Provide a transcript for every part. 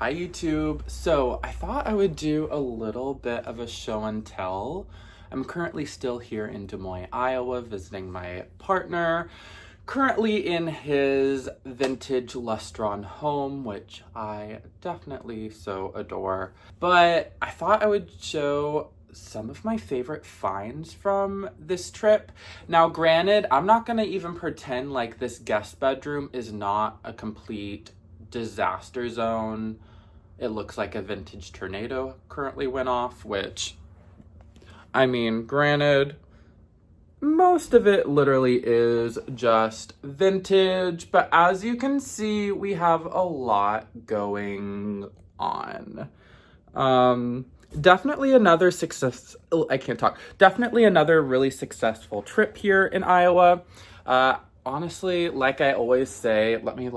Hi YouTube. So I thought I would do a little bit of a show and tell. I'm currently still here in Des Moines, Iowa, visiting my partner, currently in his vintage Lustron home, which I definitely so adore. But I thought I would show some of my favorite finds from this trip. Now, granted, I'm not gonna even pretend like this guest bedroom is not a complete disaster zone. It looks like a vintage tornado currently went off, which, I mean, granted, most of it literally is just vintage, but as you can see, we have a lot going on. Definitely another definitely another really successful trip here in Iowa. Honestly, like I always say, let me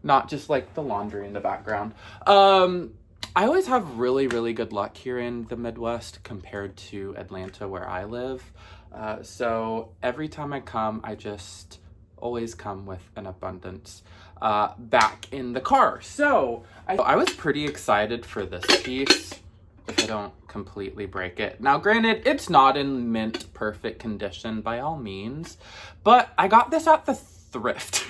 not just like the laundry in the background. I always have really, really good luck here in the Midwest compared to Atlanta where I live. So every time I come, I just always come with an abundance back in the car. So I was pretty excited for this piece, if I don't completely break it. Now, granted, it's not in mint perfect condition by all means, but I got this at the thrift.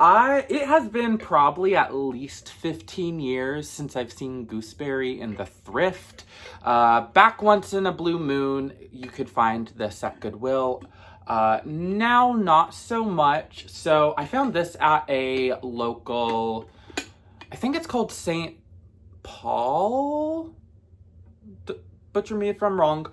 It has been probably at least 15 years since I've seen gooseberry in the thrift. Back once in a blue moon, you could find this at Goodwill. Now, not so much. So I found this at a local, I think it's called St. Paul? Butcher me if I'm wrong.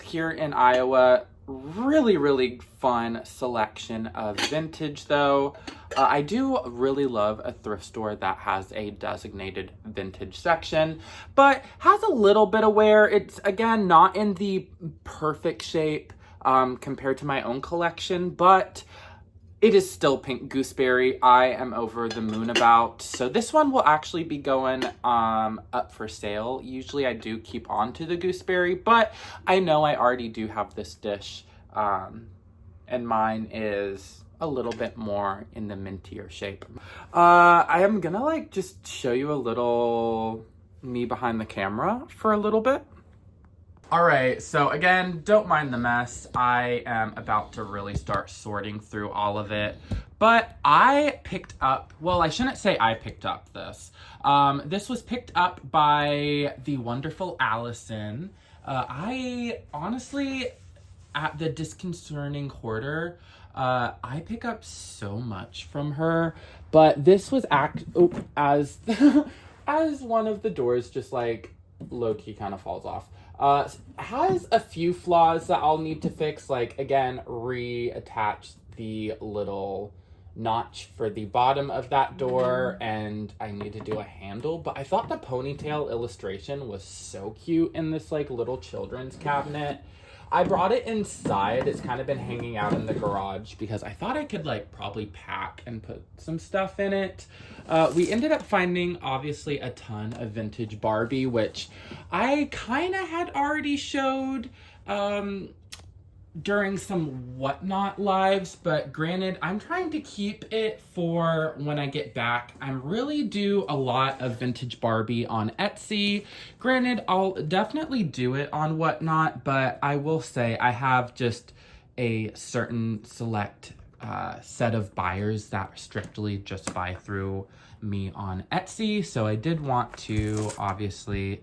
Here in Iowa. Really, really fun selection of vintage though. I do really love a thrift store that has a designated vintage section, but has a little bit of wear. It's, again, not in the perfect shape compared to my own collection, but it is still pink gooseberry. I am over the moon about. So this one will actually be going up for sale. Usually I do keep on to the gooseberry, but I know I already do have this dish. And mine is a little bit more in the mintier shape. I am gonna just show you a little me behind the camera for a little bit. All right, so again, don't mind the mess. I am about to really start sorting through all of it. But I picked up, well, I shouldn't say I picked up this. This was picked up by the wonderful Allison. I honestly, at the Disconcerting Hoarder, I pick up so much from her. But this was as one of the doors just low-key kind of falls off. Has a few flaws that I'll need to fix, again, reattach the little notch for the bottom of that door, and I need to do a handle, but I thought the ponytail illustration was so cute in this little children's cabinet. I brought it inside. It's kind of been hanging out in the garage because I thought I could probably pack and put some stuff in it. We ended up finding obviously a ton of vintage Barbie, which I kind of had already showed during some Whatnot lives, but granted, I'm trying to keep it for when I get back. I really do a lot of vintage Barbie on Etsy. Granted, I'll definitely do it on Whatnot, but I will say I have just a certain select set of buyers that strictly just buy through me on Etsy, so I did want to obviously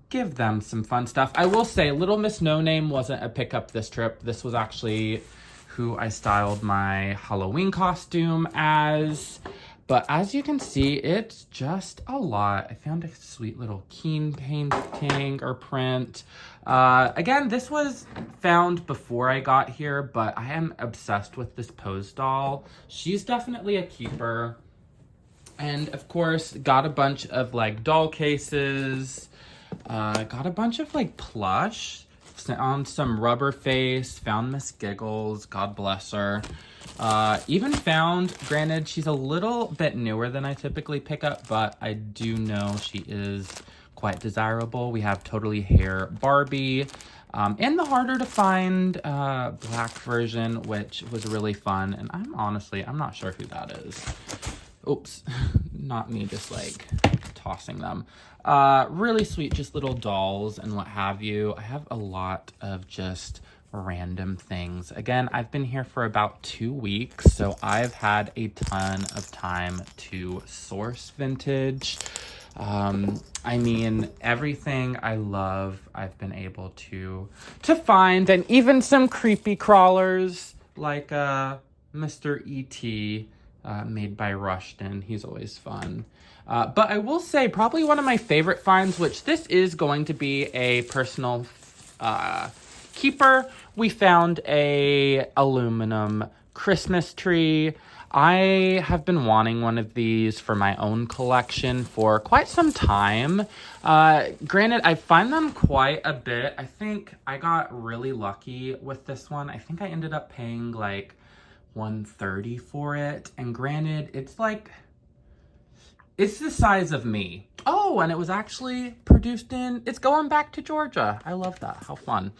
give them some fun stuff. I will say Little Miss No Name wasn't a pickup this trip. This was actually who I styled my Halloween costume as. But as you can see, it's just a lot. I found a sweet little Keen painting or print. Again, this was found before I got here, but I am obsessed with this Pose doll. She's definitely a keeper. And of course, got a bunch of doll cases. Got a bunch of Plush on some rubber face, found Miss Giggles, God bless her. Even found, granted, she's a little bit newer than I typically pick up, but I do know she is quite desirable. We have Totally Hair Barbie, and the harder to find black version, which was really fun. And I'm not sure who that is. Oops, not me just like tossing them. Really sweet, just little dolls and what have you. I have a lot of just random things. Again, I've been here for about 2 weeks, so I've had a ton of time to source vintage. I mean, everything I love, I've been able to find, and even some creepy crawlers like Mr. E.T., made by Rushton. He's always fun. But I will say probably one of my favorite finds, which this is going to be a personal keeper. We found a aluminum Christmas tree. I have been wanting one of these for my own collection for quite some time. Granted, I find them quite a bit. I think I got really lucky with this one. I think I ended up paying like $130 for it. And granted, it's like, it's the size of me. Oh, and it was actually produced it's going back to Georgia. I love that. How fun.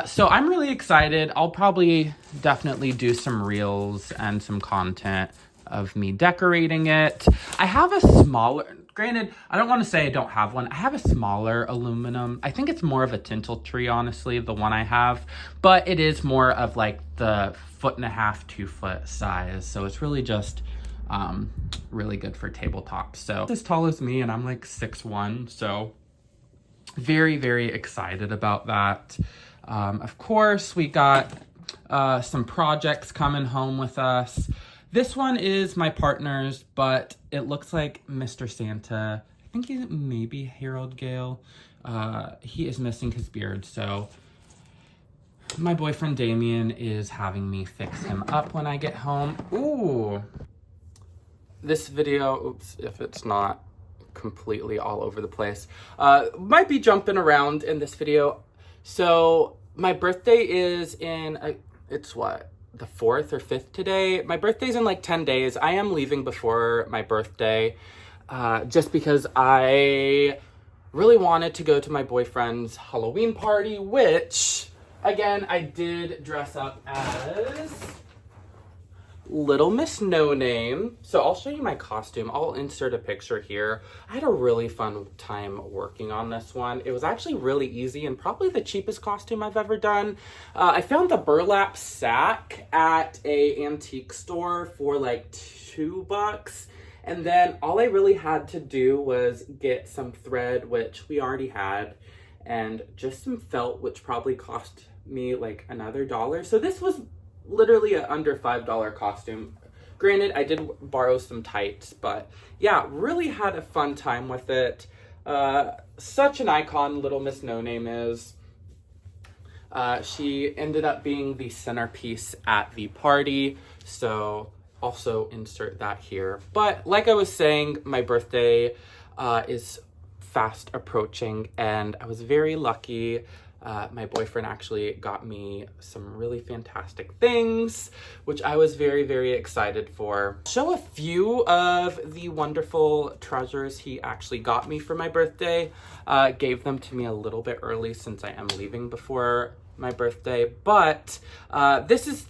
So I'm really excited. I'll probably definitely do some reels and some content of me decorating it. I have a smaller, granted, I don't want to say I don't have one. I have a smaller aluminum. I think it's more of a tinsel tree, honestly, the one I have. But it is more of like the 1.5 to 2 foot size. So it's really just really good for tabletop. So as tall as me, and I'm like 6'1", so very, very excited about that. Of course, we got some projects coming home with us. This one is my partner's, but it looks like Mr. Santa. I think he's maybe Harold Gale. He is missing his beard, so my boyfriend Damien is having me fix him up when I get home. Ooh. This video, oops, if it's not completely all over the place, might be jumping around in this video. So my birthday is in, it's what, the 4th or 5th today? My birthday's in like 10 days. I am leaving before my birthday, just because I really wanted to go to my boyfriend's Halloween party, which, again, I did dress up as Little Miss No Name. So I'll show you my costume. I'll insert a picture here. I had a really fun time working on this one. It was actually really easy and probably the cheapest costume I've ever done. I found the burlap sack at a antique store for like $2. And then all I really had to do was get some thread, which we already had, and just some felt, which probably cost me like another $1. So this was literally an under $5 costume. Granted, I did borrow some tights, but yeah, really had a fun time with it. Such an icon, Little Miss No Name is. She ended up being the centerpiece at the party, so also insert that here. But like I was saying, my birthday is fast approaching, and I was very lucky. My boyfriend actually got me some really fantastic things, which I was very, very excited for. Show a few of the wonderful treasures he actually got me for my birthday. Gave them to me a little bit early since I am leaving before my birthday, but this is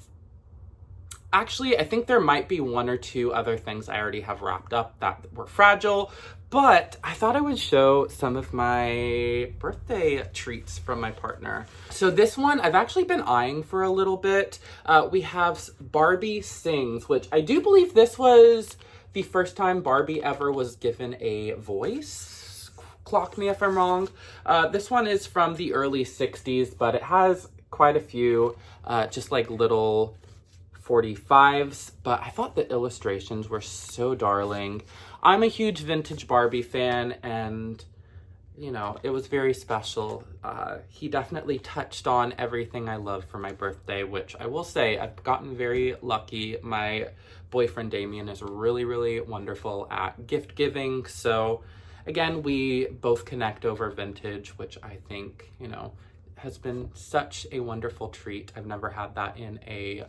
actually, I think there might be 1 or 2 other things I already have wrapped up that were fragile, but I thought I would show some of my birthday treats from my partner. So this one I've actually been eyeing for a little bit. We have Barbie Sings, which I do believe this was the first time Barbie ever was given a voice. Clock me if I'm wrong. This one is from the early 60s, but it has quite a few just like little 45s, but I thought the illustrations were so darling. I'm a huge vintage Barbie fan, and you know, it was very special. He definitely touched on everything I love for my birthday, which I will say I've gotten very lucky. My boyfriend Damien is really, really wonderful at gift giving. So again, we both connect over vintage, which I think, you know, has been such a wonderful treat. I've never had that in a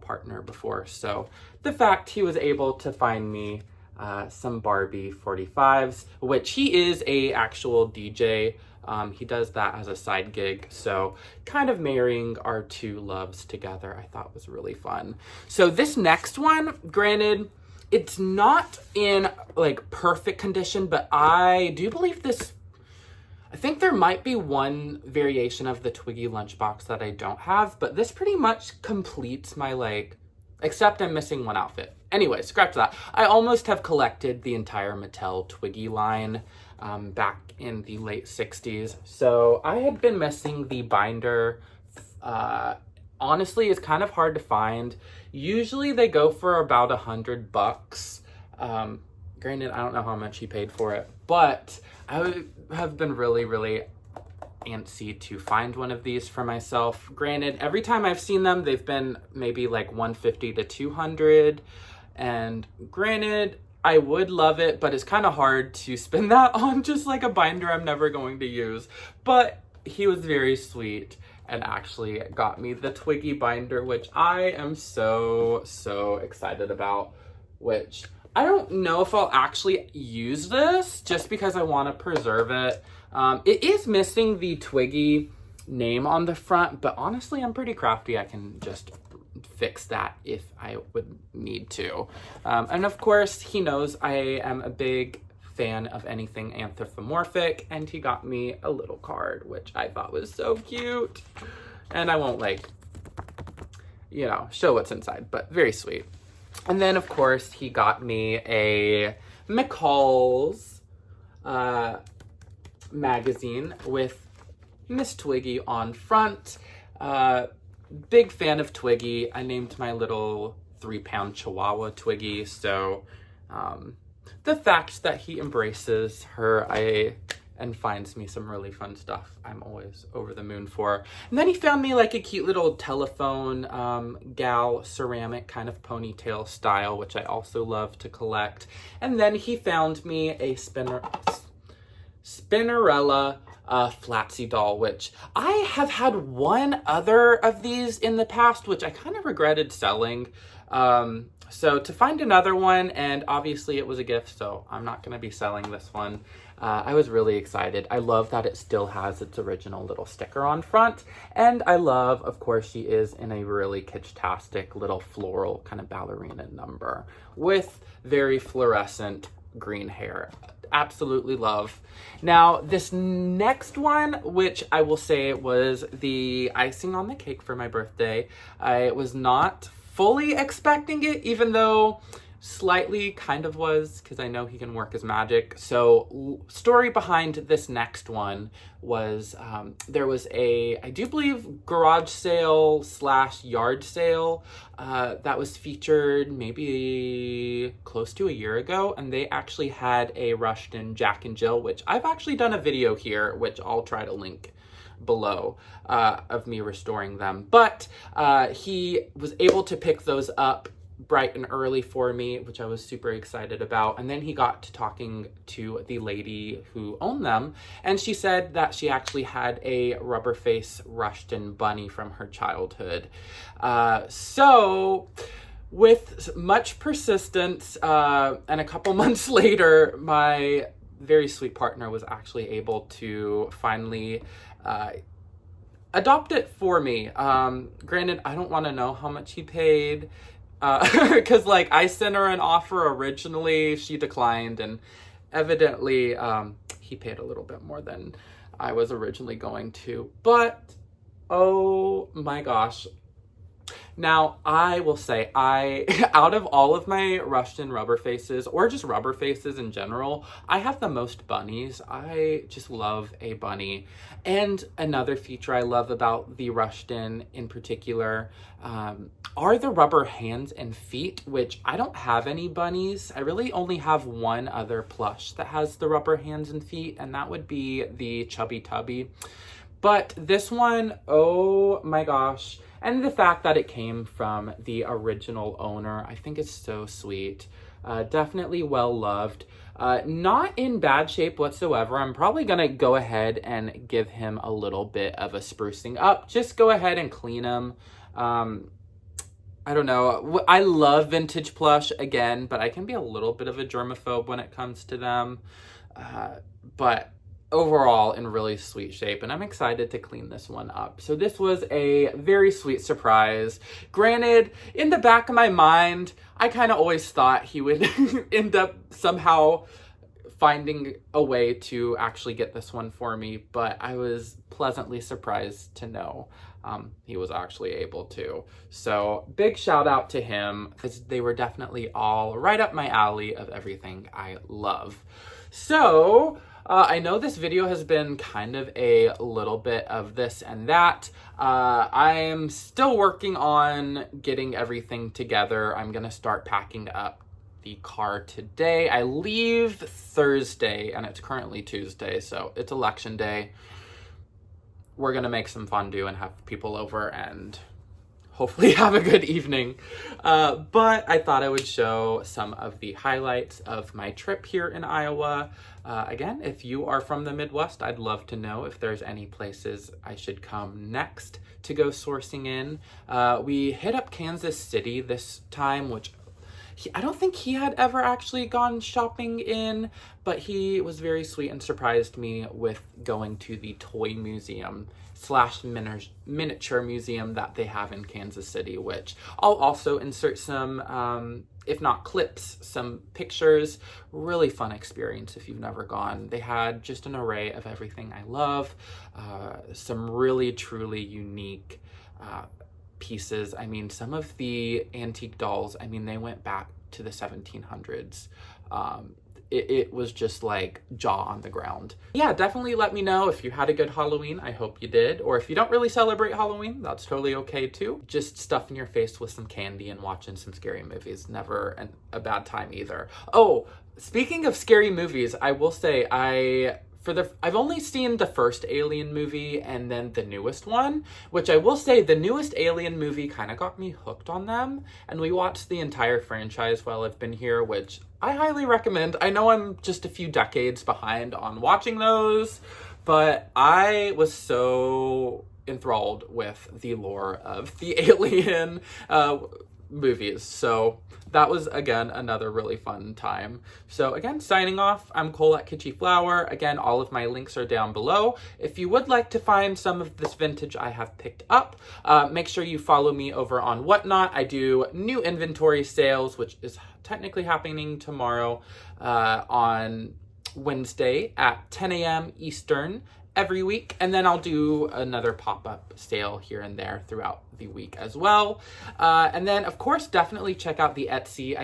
partner before. So the fact he was able to find me some Barbie 45s, which he is a actual DJ. He does that as a side gig. So kind of marrying our two loves together, I thought was really fun. So this next one, granted, It's not in like perfect condition, but I do believe this, I think there might be one variation of the Twiggy lunchbox that I don't have, but this pretty much completes my like, except I'm missing one outfit. Anyway, scratch that. I almost have collected the entire Mattel Twiggy line back in the late 60s. So I had been missing the binder. Honestly, it's kind of hard to find. Usually they go for about $100. Granted, I don't know how much he paid for it, but I have been really, really antsy to find one of these for myself. Granted, every time I've seen them, they've been maybe like $150 to $200. And granted, I would love it, but it's kind of hard to spend that on just like a binder I'm never going to use. But he was very sweet and actually got me the Twiggy binder, which I am so, so excited about, which I don't know if I'll actually use this just because I want to preserve it. It is missing the Twiggy name on the front, but honestly, I'm pretty crafty. I can just fix that if I would need to. And of course, he knows I am a big fan of anything anthropomorphic, and he got me a little card, which I thought was so cute. And I won't like, you know, show what's inside, but very sweet. And then, of course, he got me a McCall's magazine with Miss Twiggy on front. Big fan of Twiggy. I named my little 3-pound Chihuahua Twiggy, so the fact that he embraces her and finds me some really fun stuff, I'm always over the moon for. And then he found me like a cute little telephone gal ceramic kind of ponytail style, which I also love to collect. And then he found me a Spinnerella Flatsy doll, which I have had one other of these in the past, which I kind of regretted selling. So to find another one, and obviously it was a gift, so I'm not going to be selling this one. I was really excited. I love that it still has its original little sticker on front. And I love, of course, she is in a really kitsch-tastic little floral kind of ballerina number with very fluorescent green hair. Absolutely love. Now, this next one, which I will say was the icing on the cake for my birthday, I was not fully expecting it, even though slightly kind of was, because I know he can work his magic. So story behind this next one was there was I do believe garage sale / yard sale that was featured maybe close to a year ago, and they actually had a Rushton Jack and Jill, which I've actually done a video here, which I'll try to link below, of me restoring them. But he was able to pick those up bright and early for me, which I was super excited about. And then he got to talking to the lady who owned them, and she said that she actually had a rubber face Rushton bunny from her childhood. So with much persistence, and a couple months later, my very sweet partner was actually able to finally adopt it for me. Granted, I don't want to know how much he paid, because like I sent her an offer originally, she declined, and evidently he paid a little bit more than I was originally going to. But oh my gosh. Now, I will say, out of all of my Rushton rubber faces, or just rubber faces in general, I have the most bunnies. I just love a bunny. And another feature I love about the Rushton in particular are the rubber hands and feet, which I don't have any bunnies. I really only have one other plush that has the rubber hands and feet, and that would be the Chubby Tubby. But this one, oh my gosh. And the fact that it came from the original owner, I think is so sweet. Definitely well loved. Not in bad shape whatsoever. I'm probably going to go ahead and give him a little bit of a sprucing up. Just go ahead and clean him. I don't know. I love vintage plush again, but I can be a little bit of a germaphobe when it comes to them. But overall in really sweet shape, and I'm excited to clean this one up. So this was a very sweet surprise. Granted, in the back of my mind, I kind of always thought he would end up somehow finding a way to actually get this one for me, but I was pleasantly surprised to know he was actually able to. So big shout out to him, because they were definitely all right up my alley of everything I love. So I know this video has been kind of a little bit of this and that. I'm still working on getting everything together. I'm gonna start packing up the car today. I leave Thursday and it's currently Tuesday, so it's election day. We're gonna make some fondue and have people over and hopefully have a good evening. But I thought I would show some of the highlights of my trip here in Iowa. Again, if you are from the Midwest, I'd love to know if there's any places I should come next to go sourcing in. We hit up Kansas City this time, which I don't think he had ever actually gone shopping in, but he was very sweet and surprised me with going to the toy museum / miniature museum that they have in Kansas City, which I'll also insert some, if not clips, some pictures. Really fun experience if you've never gone. They had just an array of everything I love, some really truly unique pieces. I mean, some of the antique dolls, I mean, they went back to the 1700s. It was just like jaw on the ground. Yeah, definitely let me know if you had a good Halloween. I hope you did. Or if you don't really celebrate Halloween, that's totally okay too. Just stuffing your face with some candy and watching some scary movies. Never a bad time either. Oh, speaking of scary movies, I will say I've only seen the first Alien movie and then the newest one, which I will say the newest Alien movie kind of got me hooked on them. And we watched the entire franchise while I've been here, which I highly recommend. I know I'm just a few decades behind on watching those, but I was so enthralled with the lore of the Alien movies. So that was, again, another really fun time. So again, signing off, I'm Cole at Kitschy Flower. Again, all of my links are down below. If you would like to find some of this vintage I have picked up, make sure you follow me over on Whatnot. I do new inventory sales, which is technically happening tomorrow on Wednesday at 10 a.m. Eastern every week, and then I'll do another pop-up sale here and there throughout the week as well. And then, of course, definitely check out the Etsy.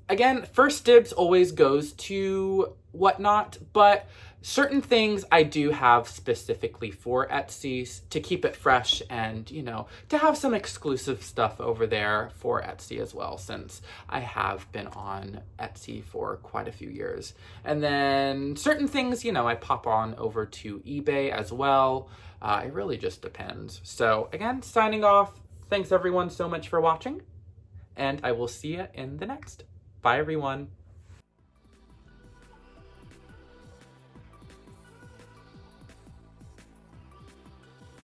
Again, first dibs always goes to Whatnot, but certain things I do have specifically for Etsy to keep it fresh and, you know, to have some exclusive stuff over there for Etsy as well, since I have been on Etsy for quite a few years. And then certain things, you know, I pop on over to eBay as well. It really just depends. So again, signing off. Thanks everyone so much for watching, and I will see you in the next. Bye everyone.